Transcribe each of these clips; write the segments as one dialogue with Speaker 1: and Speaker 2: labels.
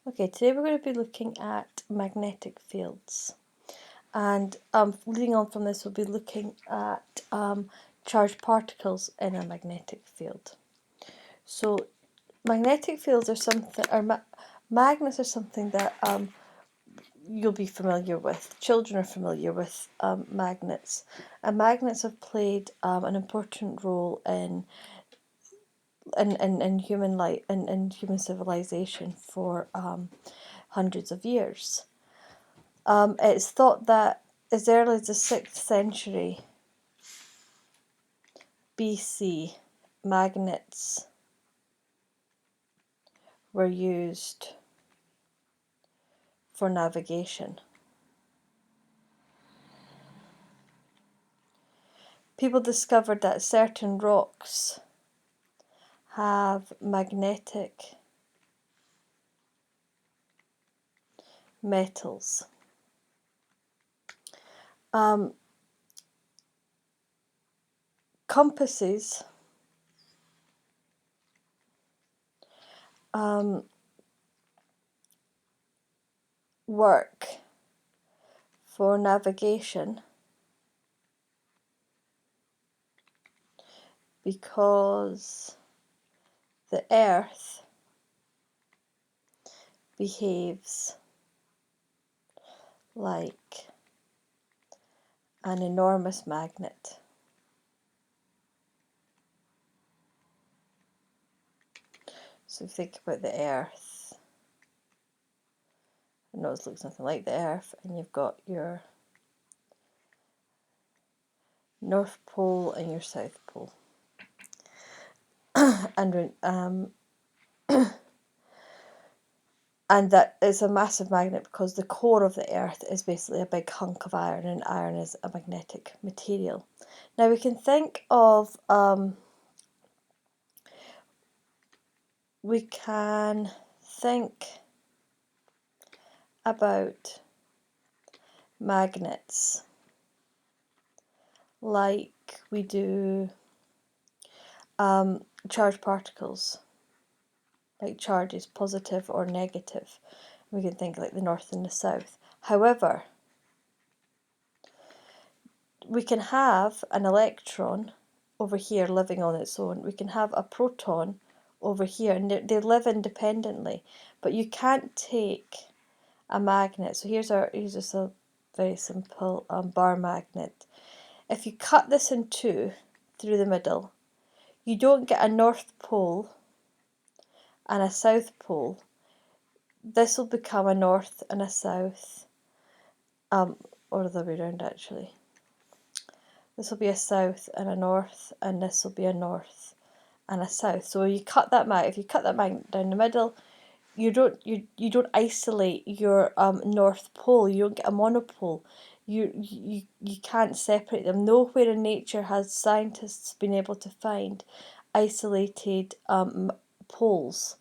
Speaker 1: Okay, today we're going to be looking at magnetic fields, and leading on from this, we'll be looking at charged particles in a magnetic field. So, magnetic fields are something, or magnets are something that you'll be familiar with. Children are familiar with magnets, and magnets have played an important role in human life, in human civilization for hundreds of years. It's thought that as early as the 6th century BC, magnets were used for navigation. People discovered that certain rocks have magnetic metals. Compasses work for navigation because the Earth behaves like an enormous magnet. So if you think about the Earth, I know it looks nothing like the Earth, and you've got your North Pole and your South Pole. And that is a massive magnet because the core of the Earth is basically a big hunk of iron, and iron is a magnetic material. Now we can think of about magnets like we do charged particles, like charges, positive or negative. We can think like the north and the south. However, we can have an electron over here living on its own. We can have a proton over here, and they live independently. But you can't take a magnet. So here's just a very simple bar magnet. If you cut this in two through the middle, you don't get a north pole and a south pole. This will become a north and a south, or the other way around actually. This will be a south and a north, and this will be a north and a south. So if you cut that magnet down the middle, you don't isolate your north pole. You don't get a monopole. You can't separate them. Nowhere in nature has scientists been able to find isolated poles.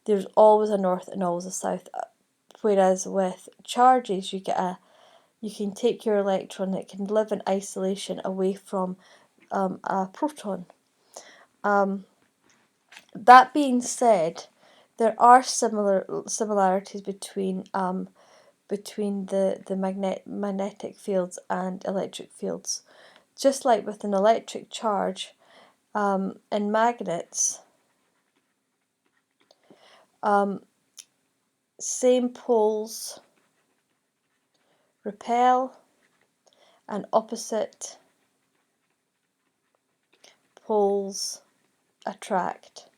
Speaker 1: There's always a north and always a south. Whereas with charges, you can take your electron that can live in isolation away from a proton. That being said, there are similarities between the magnetic fields and electric fields. Just like with an electric charge, in magnets, same poles repel and opposite poles attract.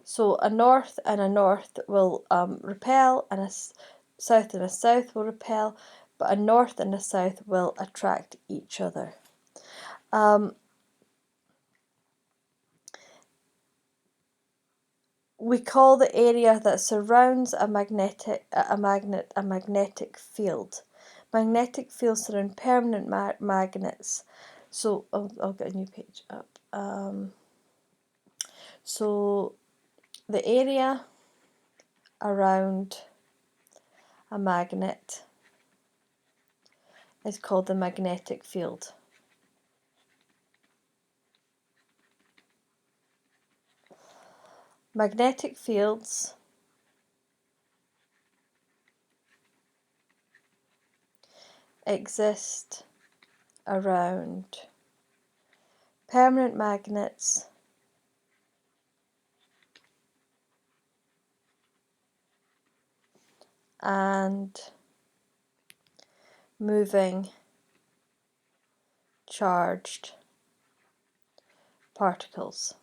Speaker 1: So a north and a north will repel, and a south and a south will repel, but a north and a south will attract each other. We call the area that surrounds a magnetic field. Magnetic fields surround permanent magnets. So I'll get a new page up. So the area around a magnet is called the magnetic field. Magnetic fields exist around permanent magnets and moving charged particles.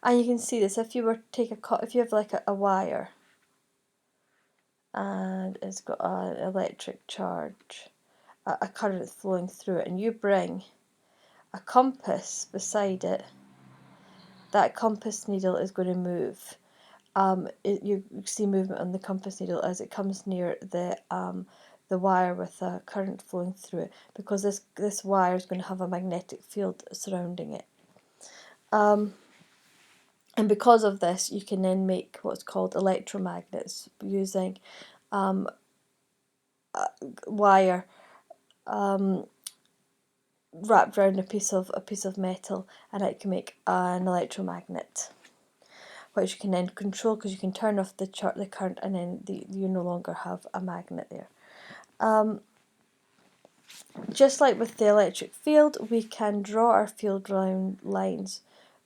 Speaker 1: And you can see this if you were to take if you have like a wire and it's got an electric charge, a current flowing through it, and you bring a compass beside it, that compass needle is going to move. You see movement on the compass needle as it comes near the wire with a current flowing through it, because this wire is going to have a magnetic field surrounding it. And because of this, you can then make what's called electromagnets using wire wrapped around a piece of metal, and it can make an electromagnet, which you can then control because you can turn off the current, and then you no longer have a magnet there. Just like with the electric field, we can draw our field lines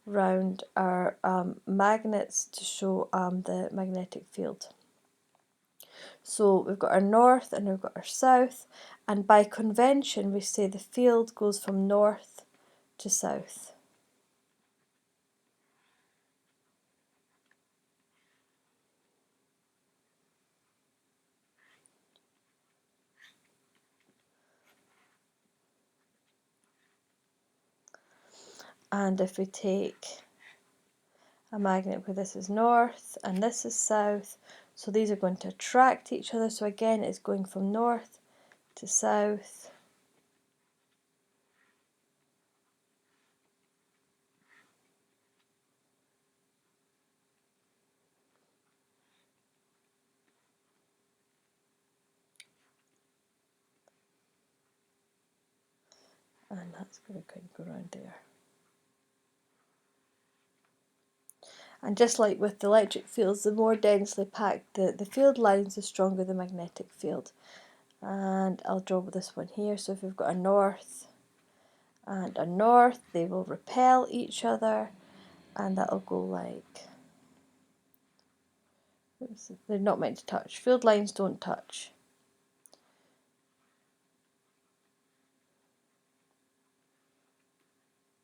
Speaker 1: round our magnets to show the magnetic field. So we've got our north and we've got our south, and by convention we say the field goes from north to south. And if we take a magnet where this is north and this is south, so these are going to attract each other, so again it's going from north to south. And that's going to kind of go around there. And just like with the electric fields, the more densely packed the field lines, the stronger the magnetic field. And I'll draw this one here. So if we've got a north and a north, they will repel each other, and that'll go like, oops, they're not meant to touch. Field lines don't touch.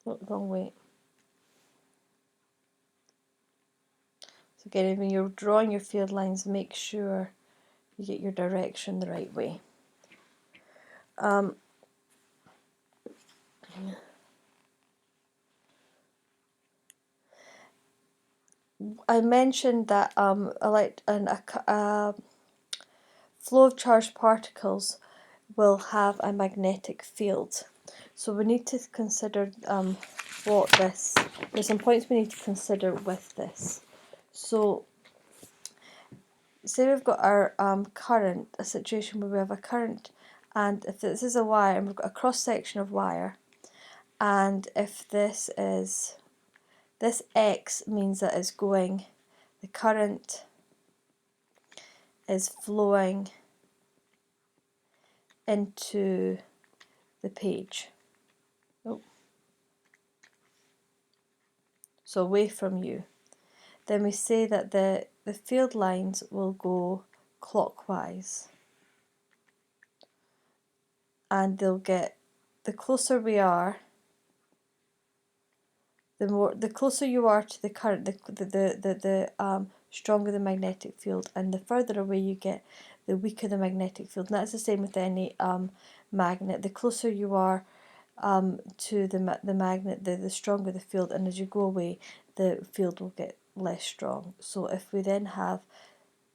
Speaker 1: Oh, wrong way. So again, when you're drawing your field lines, make sure you get your direction the right way. I mentioned that a flow of charged particles will have a magnetic field. So we need to consider there's some points we need to consider with this. So say we've got our current, a situation where we have a current, and if this is a wire and we've got a cross section of wire, and if this X means that it's going, the current is flowing into the page. Oh. So away from you. Then we say that the field lines will go clockwise, and they'll get, the closer we are, the closer you are to the current, the stronger the magnetic field, and the further away you get, the weaker the magnetic field. And that's the same with any magnet. The closer you are to the magnet, the stronger the field, and as you go away, the field will get less strong. So if we then have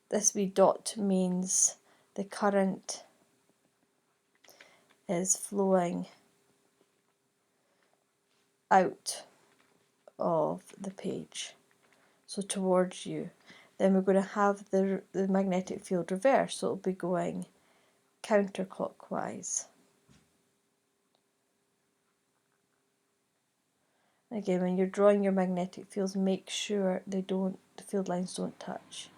Speaker 1: this wee dot, means the current is flowing out of the page, so towards you. Then we're going to have the magnetic field reverse, so it'll be going counterclockwise. Again, when you're drawing your magnetic fields, make sure the field lines don't touch.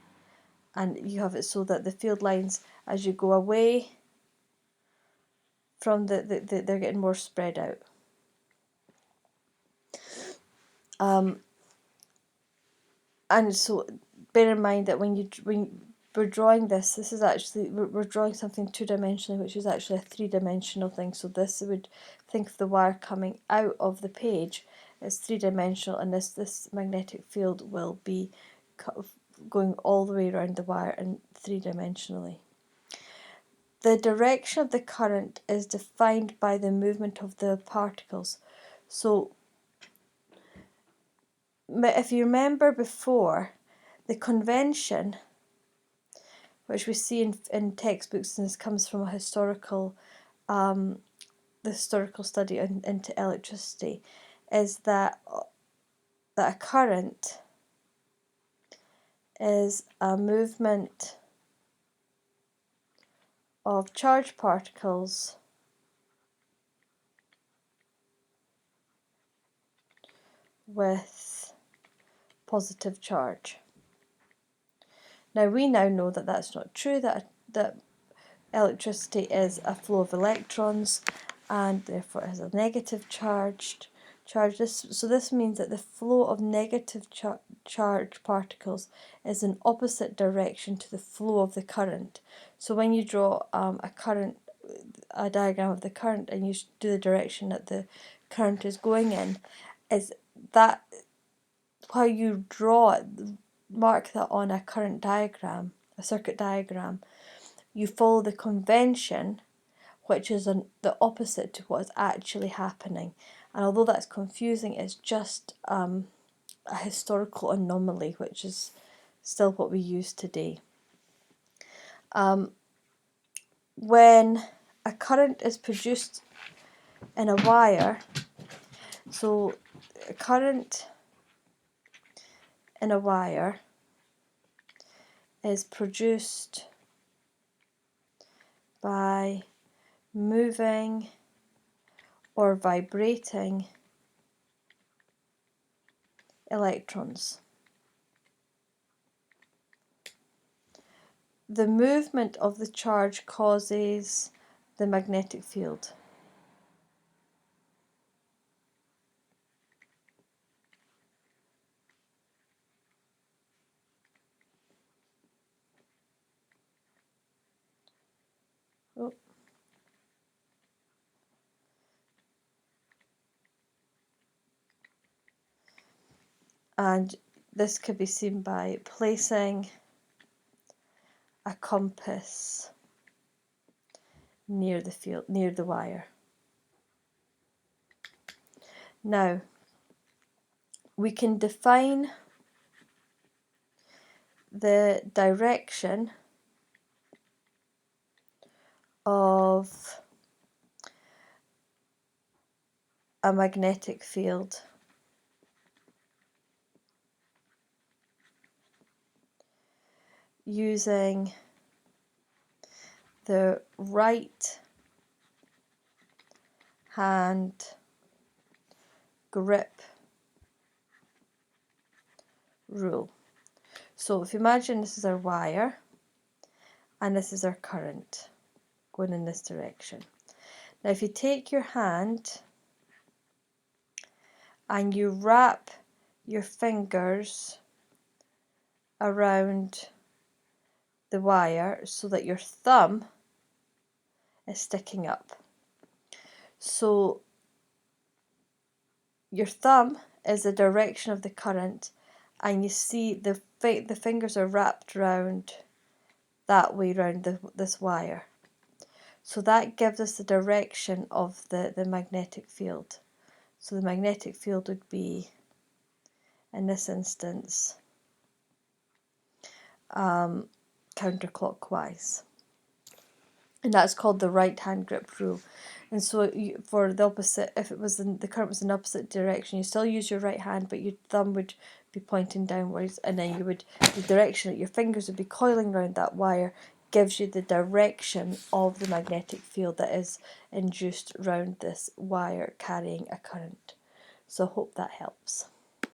Speaker 1: and you have it so that the field lines, as you go away from they're getting more spread out. And so bear in mind that when we're drawing this is actually, we're drawing something two-dimensionally, which is actually a three-dimensional thing. So this would think of the wire coming out of the page as three-dimensional, and this magnetic field will be going all the way around the wire and three-dimensionally. The direction of the current is defined by the movement of the particles. So if you remember before, the convention, which we see in textbooks, and this comes from a historical, the historical study into electricity, is that a current is a movement of charged particles with positive charge. Now we know that that's not true, that electricity is a flow of electrons, and therefore it has a negative charge. So this means that the flow of negative charged particles is in opposite direction to the flow of the current. So when you draw a diagram of the current, and you do the direction that the current is going in, is that how you draw it, mark that on a current diagram, a circuit diagram. You follow the convention, which is the opposite to what is actually happening. And although that's confusing, it's just a historical anomaly, which is still what we use today. When a current is produced in a wire, so a current in a wire is produced by moving or vibrating electrons. The movement of the charge causes the magnetic field. Oh. And this could be seen by placing a compass near the field, near the wire. Now, we can define the direction of a magnetic field using the right hand grip rule. So if you imagine this is our wire and this is our current going in this direction. Now if you take your hand and you wrap your fingers around the wire so that your thumb is sticking up. So your thumb is the direction of the current, and you see the fingers are wrapped around that way around this wire. So that gives us the direction of the magnetic field. So the magnetic field would be, in this instance, counterclockwise. And that's called the right hand grip rule. And so for the opposite, if it was the current was in the opposite direction, you still use your right hand, but your thumb would be pointing downwards, and then the direction that your fingers would be coiling around that wire gives you the direction of the magnetic field that is induced around this wire carrying a current. So I hope that helps.